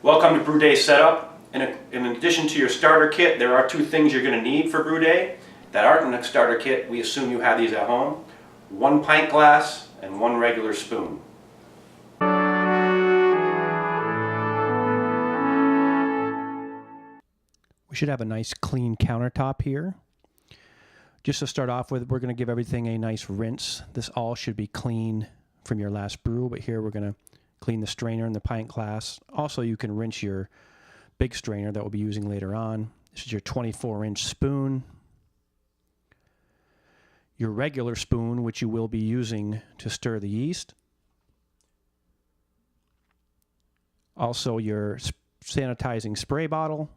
Welcome to Brew Day Setup. In addition to your starter kit, there are two things you're going to need for Brew Day that aren't in the starter kit. We assume you have these at home. 1 pint glass and 1 regular spoon. We should have a nice clean countertop here. Just to start off with, we're going to give everything a nice rinse. This all should be clean from your last brew, but here we're going to clean the strainer and the pint glass. Also, you can rinse your big strainer that we'll be using later on. This is your 24-inch spoon. Your regular spoon, which you will be using to stir the yeast. Also, your sanitizing spray bottle.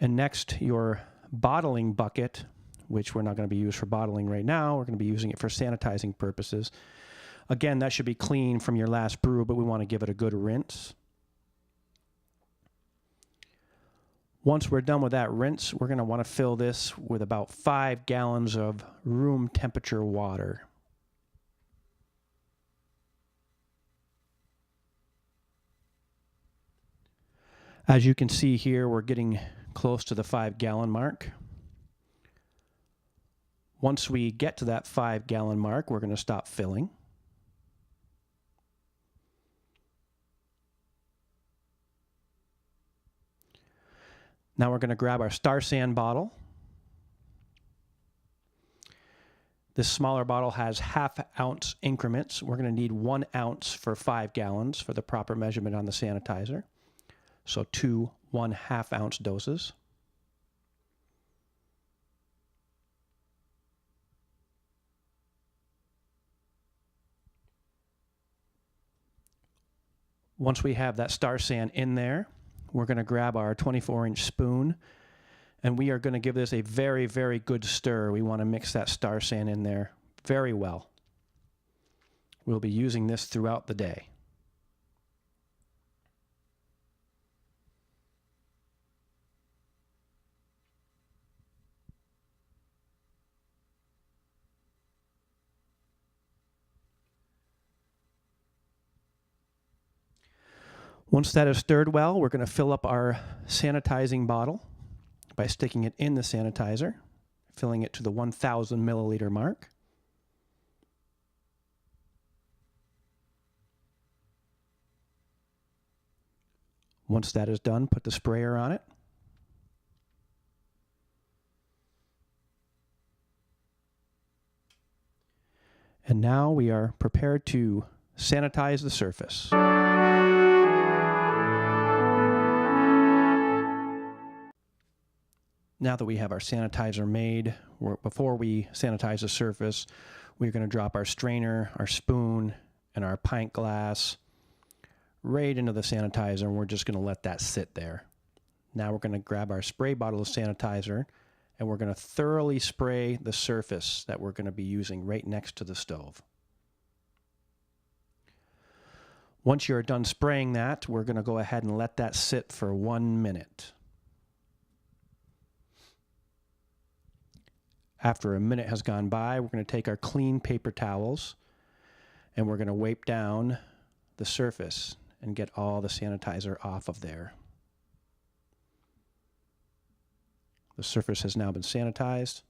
And next, your bottling bucket, which we're not going to be used for bottling right now. We're going to be using it for sanitizing purposes. Again, that should be clean from your last brew, but we want to give it a good rinse. Once we're done with that rinse, we're going to want to fill this with about 5 gallons of room temperature water. As you can see here, we're getting close to the 5-gallon mark. Once we get to that 5-gallon mark, we're going to stop filling. Now we're going to grab our Star San bottle. This smaller bottle has half-ounce increments. We're going to need 1 ounce for 5 gallons for the proper measurement on the sanitizer. So 2 1/2 ounce doses. Once we have that Star San in there, we're going to grab our 24-inch spoon, and we are going to give this a very, very good stir. We want to mix that Star San in there very well. We'll be using this throughout the day. Once that is stirred well, we're going to fill up our sanitizing bottle by sticking it in the sanitizer, filling it to the 1,000 milliliter mark. Once that is done, put the sprayer on it. And now we are prepared to sanitize the surface. Now that we have our sanitizer made, before we sanitize the surface, we're going to drop our strainer, our spoon, and our pint glass right into the sanitizer, and we're just going to let that sit there. Now we're going to grab our spray bottle of sanitizer, and we're going to thoroughly spray the surface that we're going to be using right next to the stove. Once you're done spraying that, we're going to go ahead and let that sit for 1 minute. After a minute has gone by, we're going to take our clean paper towels and we're going to wipe down the surface and get all the sanitizer off of there. The surface has now been sanitized.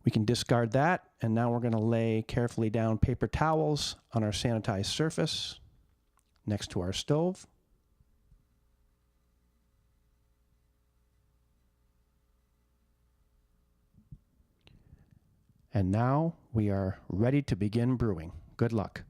We can discard that, and now we're going to lay carefully down paper towels on our sanitized surface next to our stove. And now we are ready to begin brewing. Good luck.